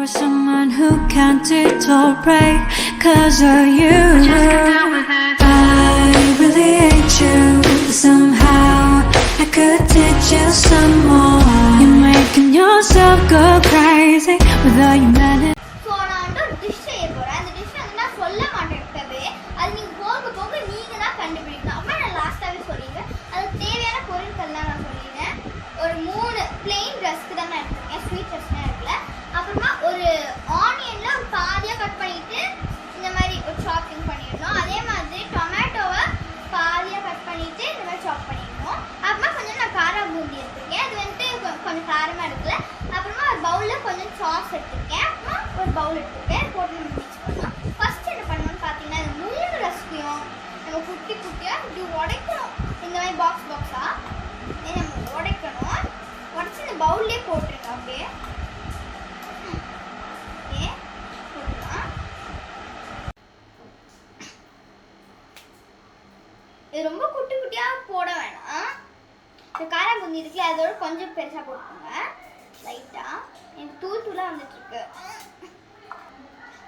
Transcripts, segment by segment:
with someone who can't tolerate cause of you. I really hate you, but somehow I could teach you some more. You're making yourself go crazy without your humanity. So நான் வந்து ஒரு dish செய்ய போறேன். அந்த dish வந்து நான் சொல்ல மாட்டேன் இப்பவே. அது நீங்க போக போக நீங்க தான் கண்டுபிடிக்கணும். அம்மா நான் லாஸ்டாவே சொல்லிடுறேன். அதுக்கு தேவையான பொருட்கள்லாம் நான் சொல்லிடுறேன். ஒரு 3 பிளெயின் ரஸ்க் தான் நான் எடுத்துருக்கேன். ஸ்வீட் ரஸ்க்லாம் இருக்குல்ல. அப்புறமா ஒரு ஆனியன்ல ஒரு பாதியா கட் பண்ணிட்டு இந்த மாதிரி ஒரு சாப்பிங் பண்ணிடணும். அதே மாதிரி டொமேட்டோவை பாதியா கட் பண்ணிட்டு இந்த மாதிரி சாப் பண்ணிடணும். அப்புறமா கொஞ்சம் நான் காரா பூந்தி எடுத்துருக்கேன். அது வந்துட்டு கொஞ்சம் காரமா இருக்குல்ல. அப்புறமா ஒரு பவுல்ல கொஞ்சம் சாஸ் எடுத்துருக்கேன். அப்புறமா ஒரு பவுல் எடுத்துருக்கேன். போட்டு நம்ம மிக்ஸ் பண்ணலாம். ஃபர்ஸ்ட் என்ன பண்ணணும்னு பார்த்தீங்கன்னா இந்த 3 ரஸ்கையும் நம்ம குட்டி குட்டியா இப்படி உடைக்கணும். இந்த மாதிரி பாக்ஸ் பாக்ஸா நம்ம உடைக்கணும். உடச்சி இந்த பவுல்லே போட்டுருங்க. அப்படியே ஓகே போட்டுக்கலாம். இது ரொம்ப குட்டி குட்டியா போட வேணாம். இந்த காரா பூந்தி இருக்குல்ல அதோட கொஞ்சம் பெருசா போட்டுக்கோங்க. லைட்டா எனக்கு தூளாக வந்துட்டு இருக்கு.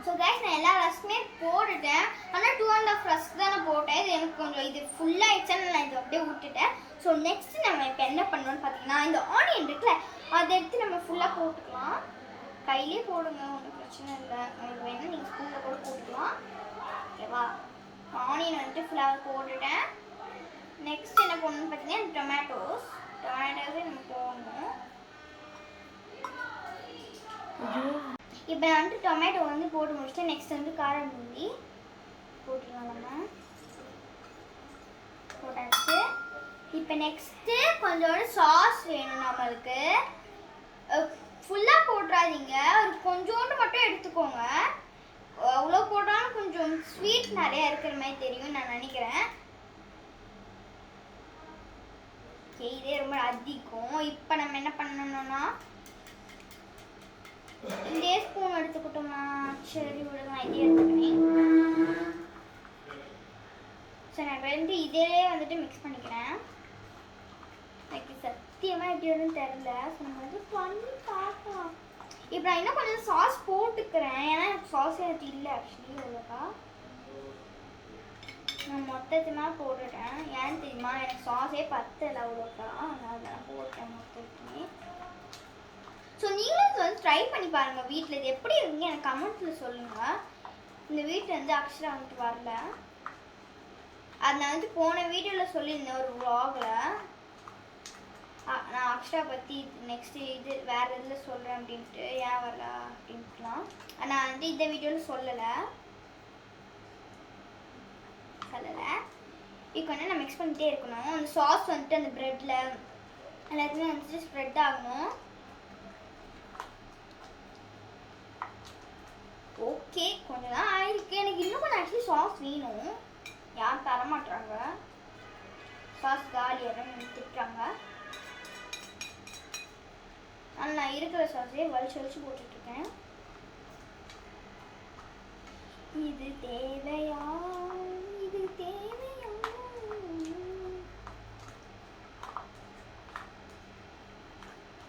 ஸோ கைஸ் நான் எல்லா ரஸ்க்குமே போட்டுட்டேன். ஆனால் 2.5 ரஸ்க் தான் நான் போட்டேன். இது எனக்கு கொஞ்சம் இது ஃபுல்லாகிடுச்சுன்னு நான் இதை அப்படியே விட்டுட்டேன். ஸோ நெக்ஸ்ட் நம்ம இப்போ என்ன பண்ணணும்னு பார்த்தீங்கன்னா இந்த ஆனியன் இருக்குல்ல அதை எடுத்து நம்ம ஃபுல்லாக போட்டுக்கலாம். கையிலே போடுங்க, ஒன்றும் பிரச்சனை இல்லை. உங்களுக்கு வேணால் நீங்கள் ஸ்பூனில் கூட போட்டுக்கலாம். ஓகேவா? ஆனியன் வந்துட்டு ஃபுல்லாக போட்டுட்டேன். நெக்ஸ்ட் என்ன பண்ணணும்னு பார்த்தீங்கன்னா டொமேட்டோஸே நம்ம போடணும். இப்போ நான் வந்துட்டு டொமேட்டோ வந்து போட்டு முடிச்சுட்டு நெக்ஸ்ட் வந்து காரா பூந்தி போட்டுக்கலாம். நம்ம போட்டாச்சு. இப்போ நெக்ஸ்ட்டு கொஞ்சோட சாஸ் வேணும் நம்மளுக்கு. ஃபுல்லாக போட்டுறாதீங்க, ஒரு கொஞ்சோண்டு மட்டும் எடுத்துக்கோங்க. அவ்வளோ போட்டாலும் கொஞ்சம் ஸ்வீட் நிறையா இருக்கிற மாதிரி தெரியும் நான் நினைக்கிறேன். ஓகே இதே ரொம்ப அதிகம். இப்போ நம்ம என்ன பண்ணணும்னா இதே ஸ்பூன் எடுத்துக்கிட்டோம்னா சரி விடுங்க, இதே எடுத்துக்கிறேன். சரி நான் வந்து இதே வந்துட்டு மிக்ஸ் பண்ணிக்கிறேன். எனக்கு சத்தியமாக எப்படி வரும்னு தெரியல. ஸோ நம்ம வந்து பண்ணி பார்க்கலாம். இப்போ நான் இன்னும் கொஞ்சம் சாஸ் போட்டுக்கிறேன். ஏன்னா எனக்கு சாஸ் எனக்கு இல்லை ஆக்சுவலி. அவ்வளோக்கா நான் மொத்தமாக போட்டுட்டேன். ஏன்னு தெரியுமா, எனக்கு சாஸே பத்தலை அவ்வளோக்கா. அதனால நான் போட்டேன் மொத்தத்துமே. ஸோ நீங்களும் வந்து ட்ரை பண்ணி பாருங்கள் வீட்டில். இது எப்படி இருக்குங்க எனக்கு கமெண்ட்ஸில் சொல்லுங்கள். இந்த வீட்டில் வந்து அக்ஷரா வந்துட்டு வரல. அது நான் வந்து போன வீடியோவில் சொல்லியிருந்தேன் ஒரு vlogல. நான் அக்ஷரா பற்றி நெக்ஸ்ட் இது வேறு இதில் சொல்கிறேன் அப்படின்ட்டு. ஏன் வரல அப்படின்ட்டுலாம் நான் வந்து இந்த வீடியோவில் சொல்லலை. இப்போ வந்து நான் மிக்ஸ் பண்ணிகிட்டே இருக்கணும். அந்த சாஸ் வந்துட்டு அந்த ப்ரெட்டில் எல்லாத்துலேயும் வந்துட்டு ஸ்ப்ரெட் ஆகணும். ஓகே கொஞ்சம் தான் ஆயிருக்கு. எனக்கு இன்னும் கொஞ்சம் ஆக்சுவலி சாஸ் வேணும். யாரும் தரமாட்டுறாங்க. சாஸ் காலியாக திட்டுறாங்க. ஆனால் நான் இருக்கிற சாஸே வலிச்சு போட்டுட்ருக்கேன். இது தேவையா இது தேவையா?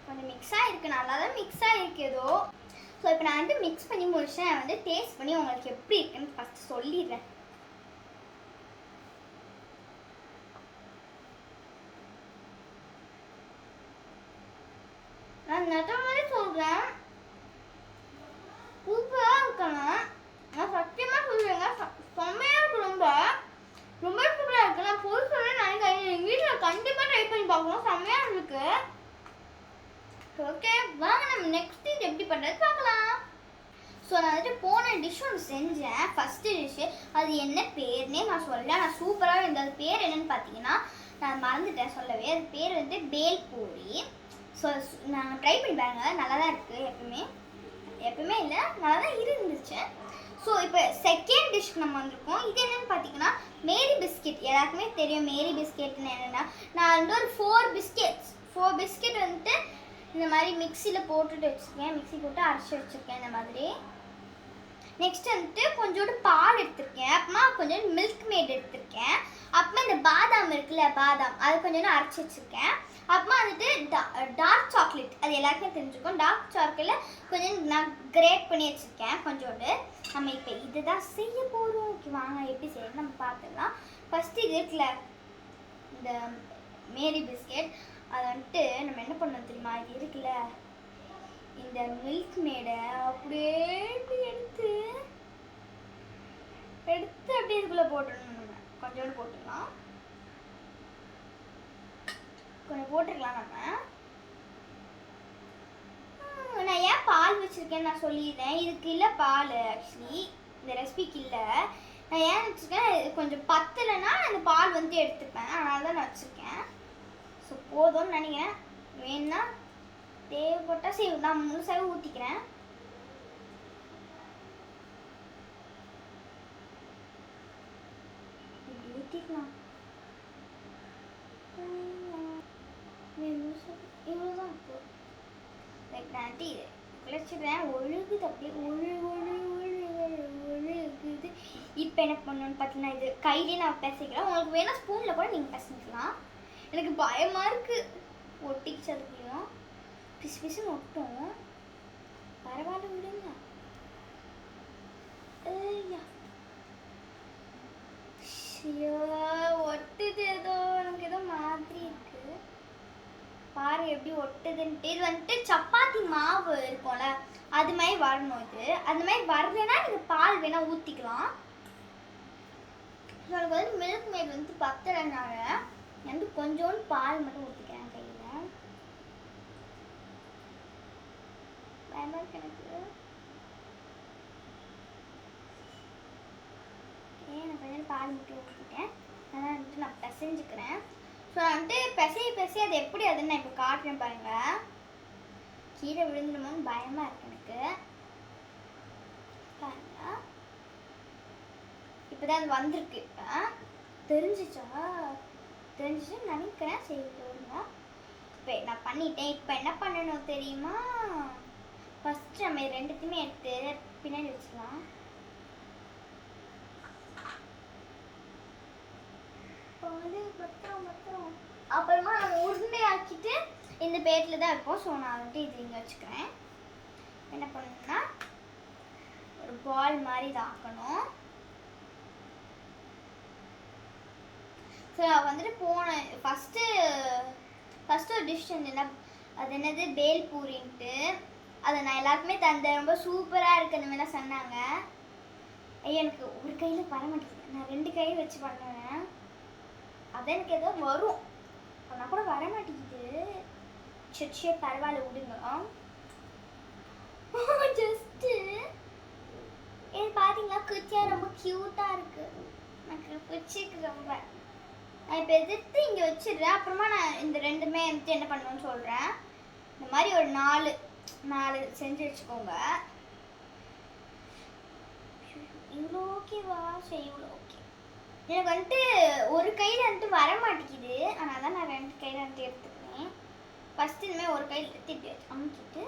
கொஞ்சம் மிக்ஸ் ஆகிருக்கு. நல்லா தான் மிக்ஸ் ஆகிருக்கு ஏதோ. ஸோ இப்போ நான் வந்து மிக்ஸ் பண்ணி முடிச்சேன். நான் வந்து டேஸ்ட் பண்ணி உங்களுக்கு எப்படி இருக்குன்னு ஃபஸ்ட்டு சொல்லிடுறேன். நான் நட்ட மாதிரி சொல்கிறேன், சூப்பராக இருக்கணும். நான் சத்தியமாக சொல்லுவேங்க, செம்மையாக இருக்கு. ரொம்ப சூப்பராக இருக்குது. நான் பொருள் சொல்கிறேன் நினைக்கிறேன். எங்கள் வீட்டில் கண்டிப்பாக ட்ரை பண்ணி பார்க்கணும். செம்மையாக இருக்கு. ஓகே வாங்க நம்ம நெக்ஸ்ட் இது எப்படி பண்ணுறது பார்க்கலாம். ஸோ நான் வந்துட்டு போன டிஷ் ஒன்று செஞ்சேன். ஃபஸ்ட்டு டிஷ்ஷு அது என்ன பேர்னே நான் சொல்லலை. நான் சூப்பராக இருந்தது. அது பேர் என்னென்னு பார்த்தீங்கன்னா நான் மறந்துட்டேன் சொல்லவே. அது பேர் வந்து பேல் பூரி. ஸோ நான் ட்ரை பண்ணி பாருங்க, நல்லா தான் இருக்குது. எப்பவுமே இல்லை, நல்லா தான் இருந்துச்சு. ஸோ இப்போ செகண்ட் டிஷ்க்கு நம்ம வந்திருக்கோம். இது என்னென்னு பார்த்தீங்கன்னா மேரி பிஸ்கெட். எல்லாருக்குமே தெரியும் மேரி பிஸ்கெட்னு என்னென்னா. நான் வந்து ஒரு 4 பிஸ்கெட் வந்துட்டு இந்த மாதிரி மிக்சியில் போட்டுட்டு வச்சுருக்கேன். மிக்சி போட்டு அரைச்சி வச்சுருக்கேன். இந்த மாதிரி நெக்ஸ்ட் வந்துட்டு கொஞ்சோண்டு பால் எடுத்திருக்கேன், அப்புறமா கொஞ்சோண்டு மில்க் மேட் எடுத்திருக்கேன், அப்புறமா இந்த பாதாம் இருக்குல்ல பாதாம் அதை கொஞ்சோண்டு அரைச்சி வச்சுருக்கேன், அப்புறமா வந்துட்டு டார்க் சாக்லேட் அது எல்லாருக்குமே தெரிஞ்சுக்கும். டார்க் சாக்லேட்டில் கொஞ்சம் நான் கிரேட் பண்ணி வச்சுருக்கேன் கொஞ்சோண்டு. நம்ம இப்போ இதுதான் செய்ய போகிறோம். ஓகே வாங்க எப்படி செய்யணும் நம்ம பார்த்துக்கலாம். ஃபஸ்ட்டு இது இருக்குல்ல இந்த மேரி பிஸ்கெட், அதை வந்துட்டு நம்ம என்ன பண்ணணும் தெரியுமா, இது இருக்குல்ல இந்த மில்க் மேடை அப்படியே எடுத்து அப்படியே இதுக்குள்ளே போட்டுடணும். நம்ம கொஞ்சோண்டு போட்டுக்கலாம், கொஞ்சம் போட்டுருக்கலாம். நான் ஏன் பால் வச்சுருக்கேன்னு நான் சொல்லிடுறேன். இதுக்கு இல்லை பால், ஆக்சுவலி இந்த ரெசிபிக்கு இல்லை. நான் ஏன் வச்சுருக்கேன், கொஞ்சம் பத்தலைன்னா அந்த பால் வந்து எடுத்துப்பேன், அதனால தான் நான் வச்சுருக்கேன். ஸோ போதும்னு நினைக்கிறேன். வேணுன்னா தேவைப்பட்டால் சரி நான் முழுசாகவே ஊற்றிக்கிறேன். இப்படி ஊற்றிக்கலாம். இவ்வளோதான் இப்போ நாட்டி குழைச்சிடுறேன். ஒழுகுது அப்படியே ஒழுகுது. இப்போ என்ன பண்ணணும்னு பார்த்தீங்கன்னா இது கையிலே நான் பிசைக்கிறேன். உங்களுக்கு வேணால் ஸ்பூனில் கூட நீங்கள் பிசைக்கலாம். எனக்கு பயமாக இருக்குது ஒட்டிக்கிச்சு, அதுக்குள்ளேயும் பிசு பிசுன்னு ஒட்டும். பரவாயில்ல விடுங்க. ஐயோ ஒட்டுது, ஏதோ எனக்கு ஏதோ மாதிரி இருக்கு. பாரு எப்படி ஒட்டுதுன்ட்டு. இது வந்துட்டு சப்பாத்தி மாவு இருக்கும்ல அது மாதிரி வரணும். இது அந்த மாதிரி வரலைன்னா நீங்கள் பால் வேணால் ஊற்றிக்கலாம். எனக்கு வந்து மில்க் மேட் வந்து பத்தலைனால வந்து கொஞ்சோண்டு பால் மட்டும் ஊற்றிக்கிறேன் கையில். பயமாக இருக்கு எனக்கு. நான் கொஞ்சம் பால் மட்டும் ஊற்றிட்டேன். அதனால் வந்துட்டு நான் பிசைஞ்சுக்கிறேன். ஸோ வந்துட்டு பிசைய அது எப்படி அதுன்னு நான் இப்போ காட்டுறேன் பாருங்க. கீழே விழுந்துடுமோன்னு பயமாக இருக்கு எனக்கு. பாருங்க இப்போ தான் அது வந்திருக்கு. இப்போ தெரிஞ்சிச்சுன்னு நினைக்கிறேன். சரி போடுங்க. இப்போ நான் பண்ணிட்டேன். இப்போ என்ன பண்ணணும் தெரியுமா, ஃபஸ்ட்டு நம்ம இது ரெண்டுத்தையுமே எடுத்து பின்னாடி வச்சுக்கலாம். அப்புறமா நம்ம உருண்டை ஆக்கிட்டு இந்த பேட்டில் தான் இருக்கும். ஸோ நான் வந்துட்டு இது இங்கே வச்சுக்கிறேன். என்ன பண்ணணும்னா ஒரு பால் மாதிரி தான் ஆக்கணும். ஸோ நான் வந்துட்டு போனேன் ஃபஸ்ட்டு ஒரு டிஷ் என்ன அது என்னது பேல் பூரின்ட்டு அதை நான் எல்லாருக்குமே தந்தேன். ரொம்ப சூப்பராக இருக்குது அந்த மாதிரிலாம் சொன்னாங்க. ஐயா எனக்கு ஒரு கையில் வர மாட்டேங்குது, நான் 2 கையில் வச்சு பண்ணுவேன். அதான் எனக்கு ஏதோ வரும், ஆனால் கூட வர மாட்டேங்குது. சரி பரவாயில்ல விடுங்க. ஜஸ்ட்டு இது பார்த்தீங்களா குச்சியாக ரொம்ப க்யூட்டாக இருக்குது. எனக்கு பிடிச்சிருக்கு ரொம்ப. நான் இப்போ எதிர்த்து இங்கே வச்சிடுறேன். அப்புறமா நான் இந்த ரெண்டுமே வந்துட்டு என்ன பண்ணணும்னு சொல்கிறேன். இந்த மாதிரி ஒரு 4 செஞ்சு வச்சுக்கோங்க. இவ்வளோ ஓகேவா? சரி இவ்வளோ ஓகே. எனக்கு வந்துட்டு ஒரு கையில் வந்துட்டு வர மாட்டேங்குது, அதனால தான் நான் 2 கையில் வந்துட்டு எடுத்துக்கிறேன். ஃபஸ்ட்டு இனிமேல் ஒரு கையில் எடுத்து இப்படி அமுக்கிட்டு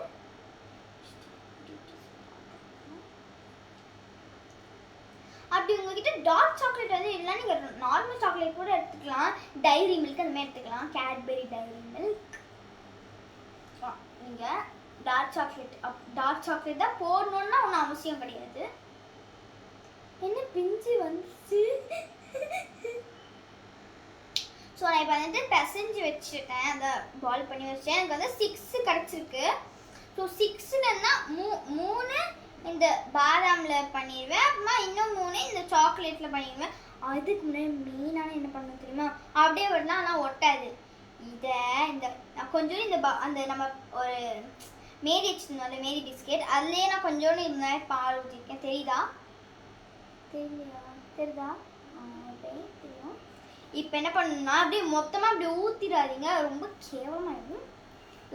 அப்படி உங்ககிட்ட டார்க் சாக்லேட் வந்து இல்லைன்னா நீங்கள் நார்மல் சாக்லேட் கூட எடுத்துக்கலாம். டைரி மில்க் அந்த மாதிரி எடுத்துக்கலாம், கேட்பரி டைரி மில்க். நீங்கள் டார்க் சாக்லேட் தான் போடணுன்னா ஒன்றும் அவசியம் கிடையாது. என்ன பிஞ்சு வந்துச்சு. ஸோ நான் இப்போ வந்துட்டு பிசைஞ்சு வச்சுருக்கேன், அதை பால் பண்ணி வச்சேன். எனக்கு வந்து 6 கிடச்சிருக்கு. ஸோ 6லன்னா 3 இந்த பாதாமில் பண்ணிடுவேன், அப்புறமா இன்னும் 3 இந்த சாக்லேட்டில் பண்ணிடுவேன். அதுக்கு முன்னாடி மெயினான என்ன பண்ணணும் தெரியுமா, அப்படியே வரலாம் ஆனால் ஒட்டாது. இதை இந்த நான் கொஞ்சோண்டு இந்த அந்த நம்ம ஒரு மேரி வச்சுருந்தோம், அந்த மேரி பிஸ்கெட் அதுலேயே நான் கொஞ்சோண்டு இந்த மாதிரி பால் ஊற்றிருக்கேன். தெரியுதா? தெரியுதா? தெரியும். இப்போ என்ன பண்ணணும்னா அப்படியே மொத்தமாக அப்படியே ஊற்றிடாதீங்க, ரொம்ப கேவலமாகிடும்.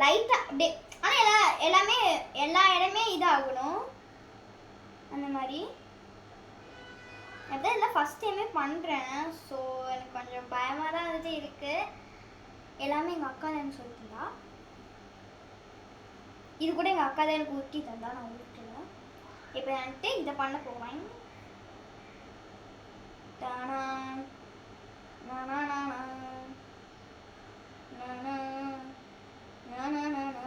லைட்டாக அப்படியே, ஆனால் எல்லாமே எல்லா இடமே இதாகணும் அந்த மாதிரி. அதான் இல்லை ஃபஸ்ட் டைமே பண்ணுறேன். ஸோ எனக்கு கொஞ்சம் பயமாக தான் வந்துட்டு இருக்குது. எல்லாமே எங்கள் அக்கா தான் சொல்லிட்டுருந்தா. இது கூட எங்கள் அக்கா தான் எனக்கு ஊற்றி தந்தா, நான் ஊற்றல. இப்போ வந்துட்டு இதை பண்ண போவேன். தானா நானா நானா நானா நானா நானா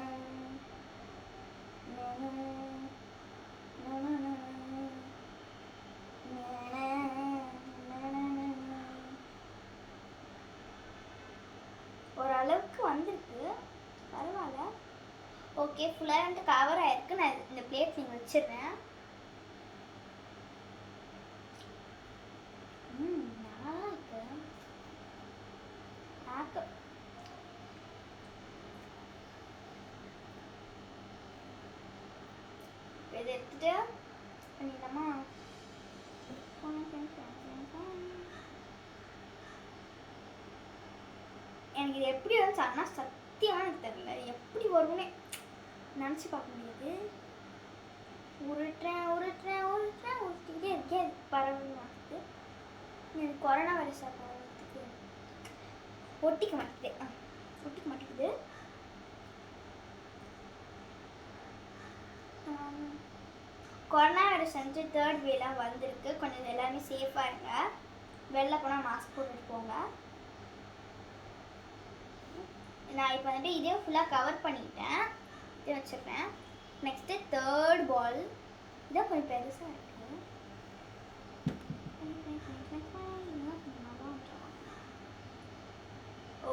ஓரளவுக்கு வந்திருக்கு, பரவாயில்ல. ஓகே, ஃபுல்லாக வந்துட்டு கவர் ஆயிருக்கு. நான் இந்த பிளேட் நீங்கள் வச்சிடுறேன். நல்லா இருக்கு. இதை எடுத்துட்டு பண்ணிடலாமா? எனக்கு இது எப்படி வந்து ஆனால் சத்தியமாக எனக்கு தெரியல, எப்படி வரும்னே நினச்சி பார்க்க முடியாது. உருட்டுறேன் உருட்டுறேன் உருட்டுறேன் உருட்டிக்கிட்டே இருக்கேன், பரவ மாட்டேது. எனக்கு கொரோனா வைரஸ் பரவத்துக்கு ஒட்டிக்க மாட்டேங்குது, ஒட்டிக்க மாட்டேங்குது. கொரோனா வைரஸ் வந்து 3rd வேலாம் வந்திருக்கு. கொஞ்சம் எல்லாருமே சேஃபாக இருங்க. வெளில போனால் மாஸ்க் போட்டுட்டு போங்க. நான் இப்போ வந்துட்டு இதே ஃபுல்லாக கவர் பண்ணிட்டேன், இதை வச்சுருப்பேன். நெக்ஸ்ட்டு 3rd பால். இதான் கொஞ்சம் பெருசாக இருக்குது.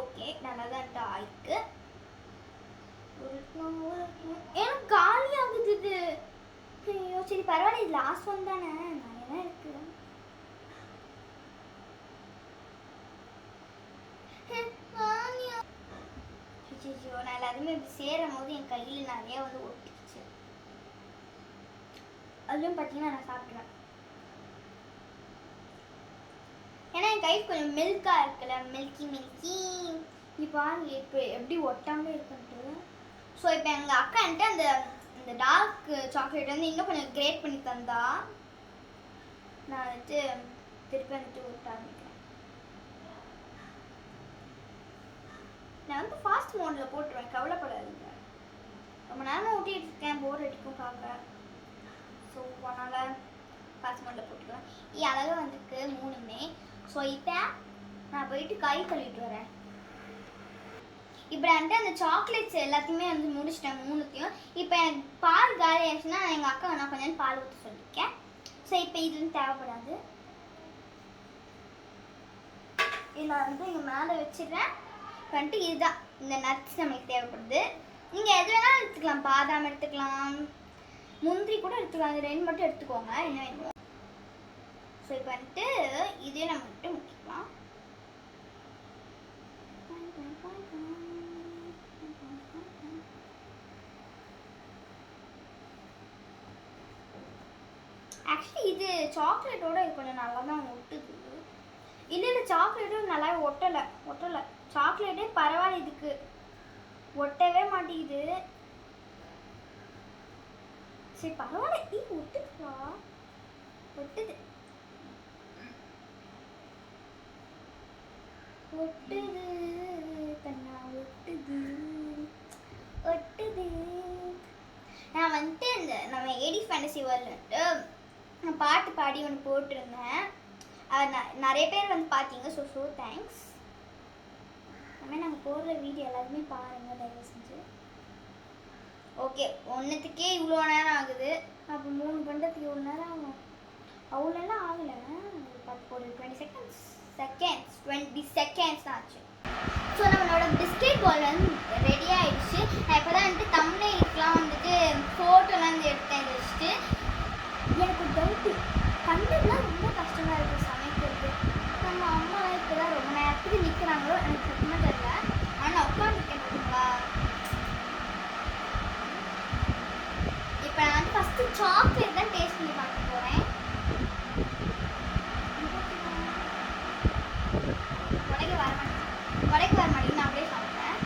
ஓகே, நல்லா தான் ஆயிருக்கு. எனக்கு காலி ஆகுது இது. ஐயோ சரி பரவாயில்ல, இது லாஸ்ட் ஒன் தானே, நிறைய இருக்கு. ஐயோ, நான் எல்லாருமே இப்படி சேரும் போது என் கையில் நிறைய வந்து ஒட்டிக்கிச்சு. அதுவும் பார்த்தீங்கன்னா நான் சாப்பிட்றேன். ஏன்னா என் கை கொஞ்சம் மில்காக இருக்குல்ல, மில்கி மில்கி. இப்போ இப்போ எப்படி ஒட்டாமல் இருக்குன்ட்டு. ஸோ இப்போ எங்கள் அக்கா என்கிட்ட அந்த இந்த டார்க் சாக்லேட் வந்து இன்னும் கொஞ்சம் கிரேட் பண்ணி தந்தா நான் வந்துட்டு திருப்பி வந்துட்டு ஊட்ட ஆரம்பிக்கிறேன். நான் வந்து ஃபாஸ்ட் மோடில் போட்டுருவேன், கவலைப்படாதீங்க. ரொம்ப நேரமாக ஊட்டிகிட்டு இருக்கேன், போர் அடிக்கும் பார்க்க. ஸோ அதனால் ஃபாஸ்ட் மோடில் போட்டுக்குவேன். அழகாக வந்துருக்கு 3மே. ஸோ இப்போ நான் போயிட்டு கை கழுவிட்டு வரேன். இப்போ வந்துட்டு அந்த சாக்லேட்ஸ் எல்லாத்தையுமே வந்து முடிச்சிட்டேன் 3த்தையும். இப்போ எனக்கு பால் காலி ஆயிடுச்சுன்னா எங்கள் அக்கா நான் கொஞ்சம் பால் ஊற்ற சொல்லியிருக்கேன். ஸோ இப்போ இது வந்து தேவைப்படாது. இதை வந்து இங்கே மேலே வச்சிடுறேன். வந்துட்டு இதுதான் இந்த நட்ஸ் நமக்கு தேவைப்படுது. நீங்கள் எது வேணாலும் எடுத்துக்கலாம், பாதாம் எடுத்துக்கலாம், முந்திரி கூட எடுத்துக்கலாம். அது 2 மட்டும் எடுத்துக்கோங்க, என்ன வேணும். ஸோ இப்போ வந்துட்டு இதே நம்ம வந்துட்டு முக்கிக்கலாம். ஆக்சுவலி இது சாக்லேட்டோட கொஞ்சம் நல்லா தான் ஒட்டுது. இல்லை சாக்லேட்டும் நல்லா ஒட்டலை. சாக்லேட்டே பரவாயில்ல, இதுக்கு ஒட்டவே மாட்டேங்குது. சரி பரவாயில்ல, ஒட்டுதுப்பா, ஒட்டுது கண்ணா, ஒட்டுது. நான் வந்துட்டு இந்த நம்ம ஏடி ஃபேண்டசி வேர்ல்டு பாட்டு பாடி ஒன்று போட்டிருந்தேன். நிறைய பேர் வந்து பார்த்தீங்க. So thanks. அதுமாதிரி நாங்கள் போடுற வீடியோ எல்லாருமே பாருங்கள் தயவு செஞ்சு. ஓகே, ஒன்றுத்துக்கே இவ்வளோ நேரம் ஆகுது, அப்போ 3 பண்ணுறதுக்கு இவ்வளோ நேரம் ஆகும். அவ்வளோலாம் ஆகலை, ஒரு 20 செகண்ட்ஸ் தான் ஆச்சு. ஸோ நம்மளோட பிஸ்கெட் பால் வந்து ரெடி ஆகிடுச்சு. நான் இப்போ தான் வந்துட்டு தம்ப்நெயிலுக்குலாம் வந்துட்டு ஃபோட்டோலாம் வந்து எடுத்தேன் வச்சுட்டு. எனக்கு ஒரு டவுட்டு, கண்டெல்லாம் ரொம்ப கஷ்டமாக இருக்குது சமைக்கிறது. நம்ம அம்மா இப்போ தான் ரொம்ப நேரத்துக்கு நிற்கிறாங்களோ எனக்கு சத்தியமாக தெரியல. ஆனால் உட்காந்துருக்கேன் பார்த்தீங்களா. இப்போ நான் வந்து ஃபஸ்ட்டு சாக்லேட் தான் டேஸ்ட் பண்ணி பார்க்க போகிறேன். உடைக்க வர மாட்டேங்குது, நான் அப்படியே சாப்பிட்றேன்.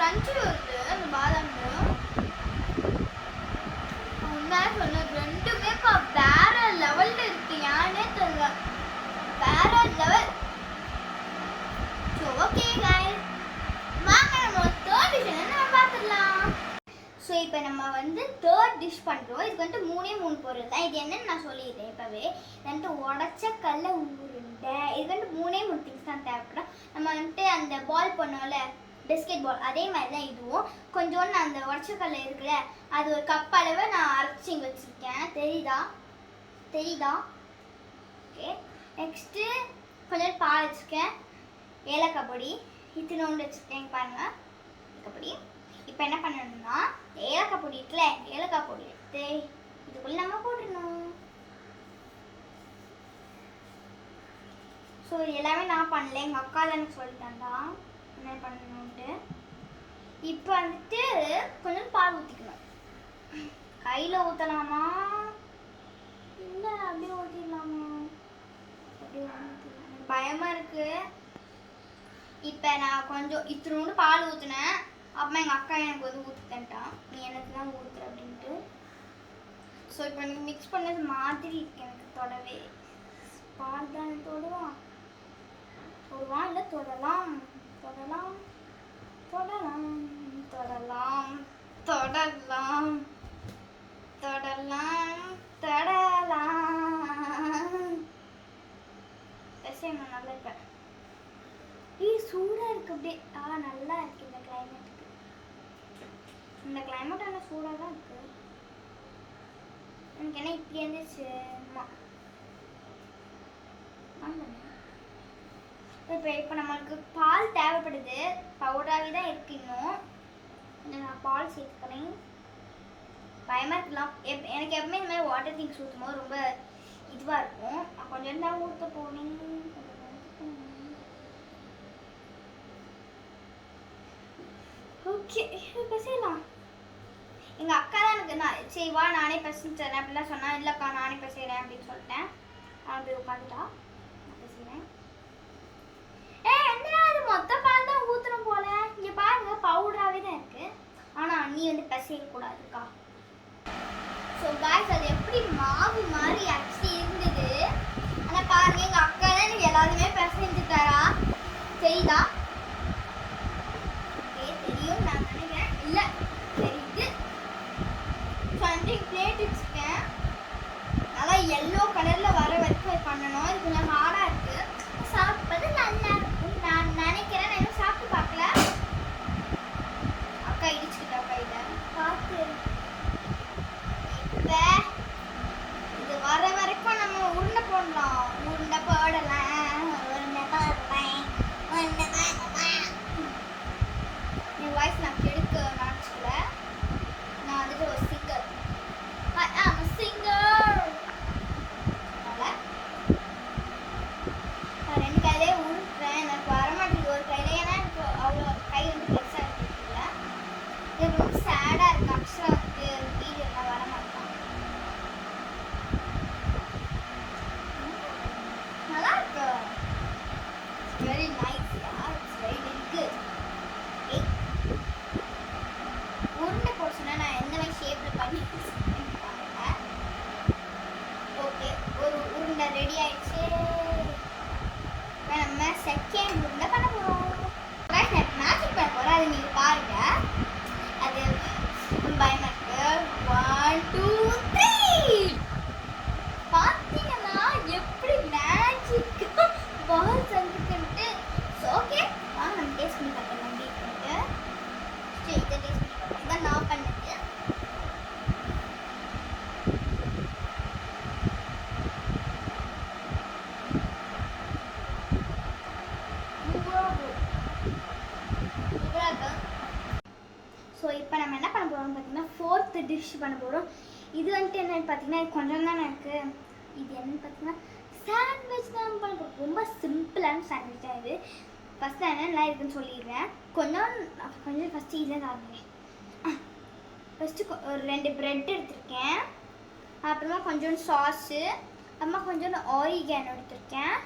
கிரன்ச்சி வருது அந்த பாதாம். உண்மையாக சொன்ன ரெண்டுமே வேற லெவல்ல இருக்கு. யானே தெரியல, வேற லெவல். ஸோ ஓகே கைஸ், வாங்க நம்ம தேர்ட் டிஷ் என்ன பார்த்துடலாம். ஸோ இப்போ நம்ம வந்து தேர்ட் டிஷ் பண்ணுறோம். இதுக்கு வந்துட்டு 3 பொருள் தான். இது என்னன்னு நான் சொல்லிடுறேன் இப்போவே. இது வந்துட்டு உடச்ச கடல உருண்டை. இது வந்துட்டு 3 திங்ஸ் தான் தேவைப்படும். நம்ம வந்துட்டு அந்த பால் பண்ணோம்ல, பிஸ்கெட் பால், அதே மாதிரி தான் இதுவும். கொஞ்சோண்டு அந்த உடச்ச கடல இருக்குல்ல, அது ஒரு கப் அளவு நான் அரைச்சி வச்சுருக்கேன். தெரியுதா? ஓகே. நெக்ஸ்ட்டு கொஞ்சம் பால் வச்சுருக்கேன், ஏலக்காய் பொடி இத்தினோண்டு வச்சுருக்கேன் பாருங்கள், ஏலக்காய் பொடி. இப்போ என்ன பண்ணணும்னா, ஏலக்காய் பொடி இருக்குல்ல, ஏலக்காய் பொடி எடுத்து இதுக்குள்ளே நம்ம போட்டுடணும். ஸோ எல்லாமே நான் பண்ணல, எங்கள் அக்கா தான் எனக்கு சொல்லிட்டாண்டா என்ன பண்ணணுன்ட்டு. இப்போ வந்துட்டு கொஞ்சம் பால் ஊற்றிக்கணும். கையில் ஊற்றலாமா இல்லை அப்படியே ஊற்றிடலாமா? அப்படியே ஊற்றிடலாம், பயமாக இருக்குது. இப்போ நான் கொஞ்சம் இத்தினோண்டு பால் ஊற்றினேன். அப்புறமா எங்கள் அக்கா எனக்கு வந்து ஊற்றிட்டான், நீ எனக்கு தான் ஊற்றுற அப்படின்ட்டு. ஸோ இப்போ எனக்கு மிக்ஸ் பண்ணது மாதிரி இருக்கு, எனக்கு தொடவே. பால் தான் தொடுவான் இல்லை தொடலாம். நல்லா இருப்பேன். சூடாக இருக்கு அப்படியே. நல்லா இருக்கு இந்த கிளைமேட்டுக்கு. இந்த கிளைமேட் ஆனால் சூடாக தான் இருக்கு. எனக்கு என்ன இப்படி இருந்துச்சு. இப்போ நம்மளுக்கு பால் தேவைப்படுது. பவுடராகவே தான் இருக்கு. இன்னும் நான் பால் சேர்த்துக்கிறேன். பயமாக இருக்கலாம். எனக்கு எப்பவுமே இந்த மாதிரி வாட்டர் திங்ஸ் ஊற்றும் போது ரொம்ப இதுவாக இருக்கும். கொஞ்சம் தான் ஊற்ற போனேன். ஓகே, இப்போ செய்யலாம். எங்கள் அக்கா தான் எனக்கு சரி வா நானே பசங்க தரேன் அப்படிலாம் சொன்னால், இல்லைக்கா நானே இப்போ செய்கிறேன் அப்படின்னு சொல்லிட்டேன். அப்படி உட்காந்துட்டா செய்கிறேன். என்ன அது மொத்த பால் தான் ஊற்றணும் போல. இங்கே பாருங்க பவுடராகவே தான் இருக்குது. ஆனால் நீ வந்து பசையக்கூடாதுக்கா. ஸோ காய்ஸ், அது எப்படி மாவு மாதிரி ஆக்சுவலி இருந்தது. ஆனால் பாருங்க எங்கள் அக்கா தான் எனக்கு எல்லாருமே பசைஞ்சு தரா. தெரியுதா? தெரியும் நான் நினைக்கிறேன். இல்லை தெரியுது. பிளேட் வச்சுக்கேன். நல்லா எல்லோ கலரில் வர வரைக்கும் பண்ணணும். இது கொஞ்சம் ஹார்டாக இருக்குது. சாப்பிட்றது நல்லா இருக்கும் நான் நினைக்கிறேன். நான் இன்னும் சாப்பிட்டு பார்க்கல. அக்கா இடிச்சுக்கிட்டா கையில் பார்த்து. இப்போ இது வர வரைக்கும் நம்ம உருண்டை போடலாம். என் வாய்ஸ் நான் கெடுக்க நினச்சிக்கல. நான் வந்துட்டு ஒரு சிங்கர். நான் 2 கையிலே உருட்டுறேன். எனக்கு வரமாட்டேங்குது ஒரு கையில. ஏன்னா எனக்கு அவ்வளோ கை வந்து பெருசாக இருக்குல்ல. எனக்கு ரொம்ப சேடாக இருக்கு. அக்ஷரா வந்து வீடியோலாம் வரமாட்டான். நல்லா இருக்கு. Very nice. It's very good. உருண்டை போட சொன்னா நான் எந்த மாதிரி ஷேப்பில் பண்ணி பாருங்க. ஓகே, ஒரு உருண்டை ரெடி ஆயிடுச்சு. நம்ம செகண்ட் உருண்டை பண்ண போகிறோம். மேஜிக் பண்ண போகிறோம். அதை நீங்கள் பாருங்க. அது பயமா இருக்கு. 1 2 3 பார்த்தீங்கன்னா எப்படி மேஜிக் பால் செஞ்சுக்கிட்டு. ஓகே வாங்க நம்ம டேஸ்ட் பண்ணி பார்க்கலாம். எப்படி இருக்கு சரி, இதை டேஸ்ட் பண்ணி பார்க்கலாம். இதான் நான் பண்ணது. ஸோ இப்போ நம்ம என்ன பண்ண போகிறோம்னு பார்த்தீங்கன்னா 4th டிஷ் பண்ண போகிறோம். இது வந்துட்டு என்னென்னு பார்த்தீங்கன்னா கொஞ்சம் தானே இருக்குது. இது என்னென்னு பார்த்தீங்கன்னா சாண்ட்விச் தான் பண்ண போகிறோம். ரொம்ப சிம்பிளான சாண்ட்விச் தான் இது. ஃபஸ்ட்டு என்னென்னலாம் இருக்குதுன்னு சொல்லிடுறேன். கொஞ்சம் ஃபஸ்ட்டு இதில் தான் ஃபஸ்ட்டு ஒரு 2 ப்ரெட் எடுத்திருக்கேன். அப்புறமா கொஞ்சோண்டு சாஸு, அப்புறமா கொஞ்சோண்டு ஆரிகேனோ எடுத்திருக்கேன்.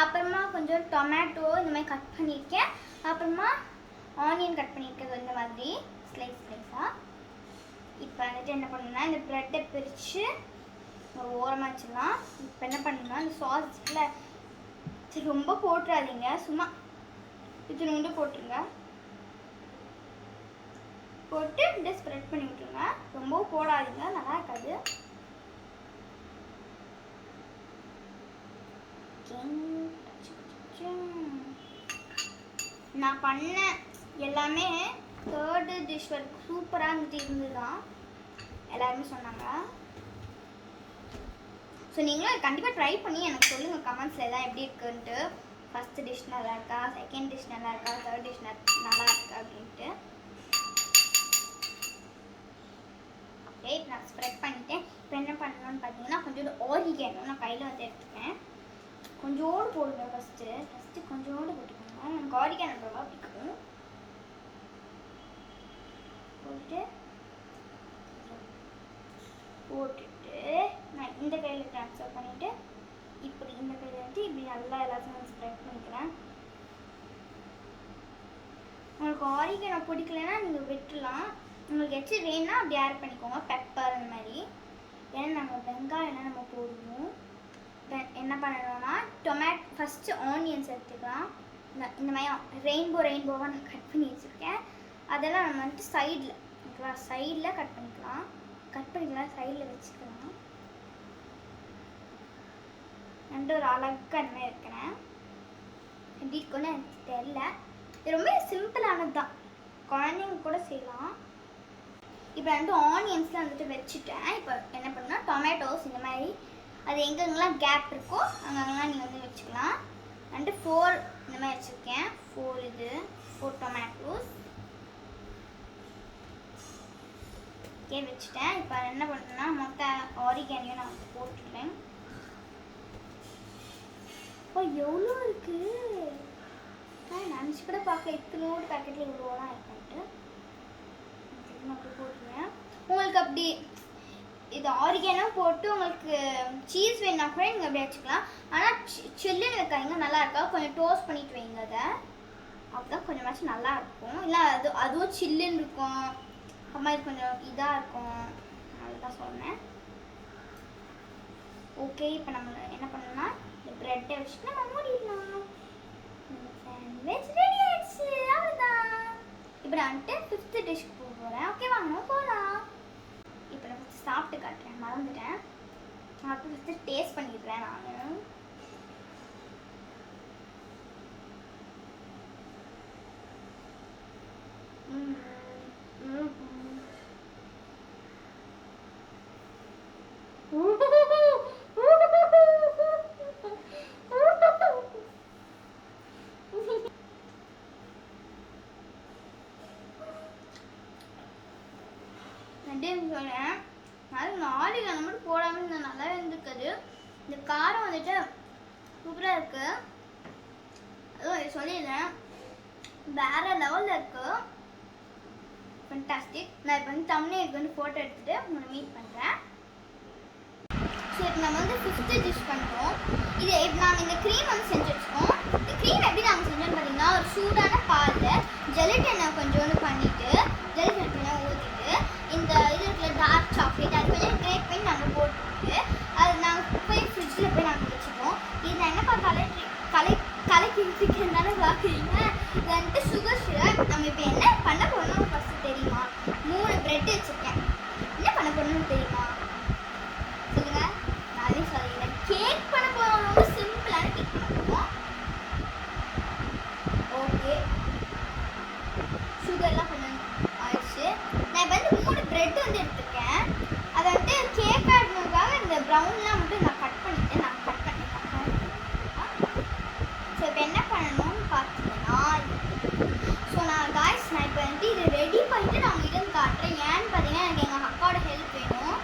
அப்புறமா கொஞ்சம் டொமேட்டோ இந்த மாதிரி கட் பண்ணியிருக்கேன். அப்புறமா ஆனியன் கட் பண்ணியிருக்கிறது இந்த மாதிரி ஸ்லைஸாக. இப்போ வந்துட்டு என்ன பண்ணணும்னா இந்த ப்ரெட்டை பிரித்து ஒரு ஓரமாக வச்சிடலாம். இப்போ என்ன பண்ணணும்னா இந்த சாஸில் சரி ரொம்ப போட்டுறாதீங்க, சும்மா இது நுண்டு போட்டுருங்க. போட்டு இப்படியே ஸ்ப்ரெட் பண்ணி விட்டுருங்க. ரொம்பவும் போடாதீங்க, நல்லா இருக்காது. நான் பண்ண எல்லாமே தேர்டு டிஷ் வரைக்கும் சூப்பராக இருந்துட்டு இருந்துதான் எல்லாருமே சொன்னாங்க. ஸோ நீங்களும் கண்டிப்பாக ட்ரை பண்ணி எனக்கு சொல்லுங்கள் கமெண்ட்ஸில் எல்லாம் எப்படி இருக்குன்ட்டு. ஃபஸ்ட்டு டிஷ் நல்லா இருக்கா, செகண்ட் டிஷ் நல்லா இருக்கா, தேர்ட் டிஷ் நல்லா இருக்கா அப்படின்ட்டு. ஓகே, இப்போ நான் ஸ்ப்ரெட் பண்ணிட்டேன். இப்போ என்ன பண்ணணும்னு பார்த்தீங்கன்னா கொஞ்சோண்டு ஆரிகேனோ நான் கையில் வந்து எடுத்துக்கேன். கொஞ்சோடு போடுங்க. ஃபஸ்ட்டு கொஞ்சோடு போட்டுக்கோங்க. எனக்கு ஆரிகேனோ ரொம்ப பிடிக்கும். போட்டுட்டு நான் இந்த கையில் ட்ரான்ஸ்ஃபர் பண்ணிவிட்டு இப்படி இந்த கையில் வந்து இப்படி நல்லா எல்லாத்தையும் ஸ்ப்ரெட் பண்ணிக்கிறேன். உங்களுக்கு ஆரிகேனோ பிடிக்கலன்னா நீங்கள் விட்டுலாம். உங்களுக்கு எச்சு வேணுன்னா அப்படி ஆட் பண்ணிக்கோங்க, பெப்பர் அந்த மாதிரி. ஏன்னா நாங்கள் வெங்காயம்லாம் நம்ம போடுவோம். என்ன பண்ணணும்னா ஃபஸ்ட்டு ஆனியன்ஸ் எடுத்துக்கலாம். இந்த மாதிரி ரெயின்போவாக நான் கட் பண்ணி வச்சுருக்கேன். அதெல்லாம் நம்ம வந்துட்டு சைடில் கட் பண்ணிக்கலாம். சைடில் வச்சுக்கலாம். ரெண்டு ஒரு அழகாக அந்த மாதிரி இருக்கிறேன். எப்படி இருக்குன்னு எனக்கு தெரியல. இது ரொம்ப சிம்பிளானது தான், குழந்தைங்க கூட செய்யலாம். இப்போ வந்து ஆனியன்ஸ்லாம் வந்துட்டு வச்சுட்டேன். இப்போ என்ன பண்ணால் டொமேட்டோஸ் இந்த மாதிரி அது எங்கெங்கெல்லாம் கேப் இருக்கோ அங்கெல்லாம் நீங்கள் வந்து வச்சுக்கலாம். வந்து 4 இந்த மாதிரி வச்சுருக்கேன். 4 டொமேட்டோஸ் ஓகே வச்சுட்டேன். இப்போ என்ன பண்ணுறேன்னா மொத்த ஆரிகேனியும் நான் வந்து போட்டுட்டேன். ஓ எவ்வளோ இருக்குது, நினச்சி கூட பார்க்க இத்தனோடு பேக்கெட்டில் இவ்வளோலாம் இருக்குன்ட்டு அப்படி போட்டுருவேன். உங்களுக்கு அப்படி இது ஆரிகேனோ போட்டு உங்களுக்கு சீஸ் வேணுன்னா கூட நீங்கள் அப்படியே வச்சுக்கலாம். ஆனால் சில்லுன்னு வைக்காதீங்க, நல்லா இருக்கா. கொஞ்சம் டோஸ்ட் பண்ணிட்டு வைங்க அதை, அப்போதான் கொஞ்சமாச்சும் நல்லா இருக்கும். இல்லை அதுவும் சில்லுன்னு இருக்கும், அம்மா இது கொஞ்சம் இதாக இருக்கும், அதுதான் சொன்னேன். ஓகே, இப்போ நம்ம என்ன பண்ணணும்னா இந்த ப்ரெட்டை வச்சுட்டு நம்ம மூடிடலாம். சாண்ட்விச் ரெடி ஆயிடுச்சு, அவ்வளோதான். இப்போ நான் வந்துட்டு 5th டிஷ்க்கு போக போகிறேன். ஓகே வாங்க போகலாம். இப்போ நான் ஃபஸ்ட்டு சாப்பிட்டு காட்டுறேன், மறந்துட்டேன். சாப்பிட்டு ஃபஸ்ட்டு டேஸ்ட் பண்ணிடுறேன் நான். சொன்னேன் அது ஆரிகேனோ மட்டும் போடாமல் இந்த நல்லா இருந்துருக்குது. இந்த காரம் வந்துட்டு சூப்பராக இருக்கு. அதுவும் சொல்லிடுறேன், வேற லெவலில் இருக்கு, ஃபண்டாஸ்டிக். நான் இப்போ வந்து தம்ப்நெயிலுக்கு வந்து ஃபோட்டோ எடுத்துகிட்டு உங்களை மீட் பண்ணுறேன். ஸோ இப்போ நம்ம வந்து 5th டிஷ் பண்ணுறோம். இது நாங்கள் இந்த க்ரீம் வந்து செஞ்சு வச்சுக்கோம். இந்த க்ரீம் எப்படி நாங்கள் செஞ்சோன்னு பார்த்தீங்கன்னா ஒரு சூடான பாலில் ஜெலட்டினை கொஞ்சோண்டு பண்ணிவிட்டு ஜெலட்டினை ஊற்றிட்டு இந்த இது இருக்கிற டார்க் சாக்லேட் அது கொஞ்சம் கிரேட் பண்ணி நாங்கள் போட்டுட்டு அது நாங்கள் போய் ஃப்ரிட்ஜில் போய் நாங்கள் வச்சுப்போம். இது நான் என்னப்பா கலக்கிருந்தானே பார்க்குறீங்க. இது வந்துட்டு சுகர் சிரப். நம்ம இப்போ என்ன பண்ண போகிறோம்னு ஃபஸ்ட்டு தெரியுமா? 3 ப்ரெட் வச்சுருக்கேன். என்ன பண்ண போகிறோம்னு தெரியுமா சொல்லுங்கள்? நானே சொல்லிடுறேன். கேக் பண்ண போகிறோம். ரொம்ப சிம்பிளான கேக் பண்ண போகிறோம். ஓகே, சுகர்லாம் கொஞ்சம் ஆயிடுச்சு. நான் வந்து 3 ப்ரெட் வந்து எடுத்துருக்கேன். அதை வந்து கேக் ஆடணுக்காக இந்த ப்ரௌன்லாம் மட்டும் நான் கட் பண்ணிட்டேன். ஸோ இப்போ என்ன பண்ணணும்னு பார்த்தீங்கன்னா, ஸோ நான் காய்ஸ் நான் இப்போ வந்துட்டு இதை ரெடி பண்ணிட்டு நான் உங்கள்கிட்ட காட்டுறேன். ஏன்னு பார்த்தீங்கன்னா எனக்கு எங்கள் அக்காவோட ஹெல்ப் வேணும்.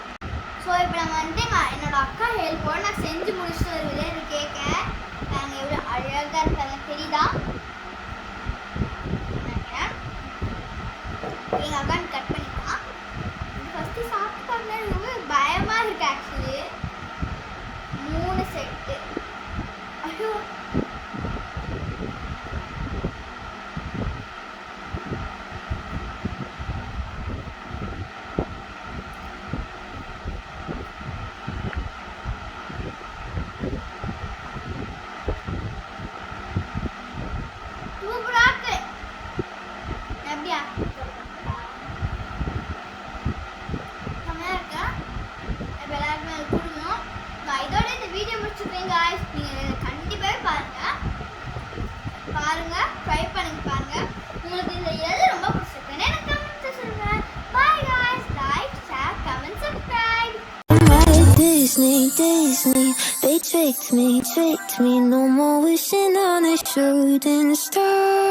ஸோ இப்போ நம்ம வந்துட்டு என்னோட அக்கா ஹெல்ப்போடு நான் செஞ்சு முடிச்சுட்டு வருவேன். இது கேட்க நாங்கள் எவ்வளோ அழகாக இருக்காங்க தெரியுதா? எங்கள் அக்கான்னு கட் பண்ணிக்கலாம். ஃபஸ்ட்டு சாப்பிட்டு பாருங்க, ரொம்ப பயமாக இருக்குது ஆக்சுவலி. 3 செட்டு. ஐயோ They tricked me, no more wishing on a shooting star.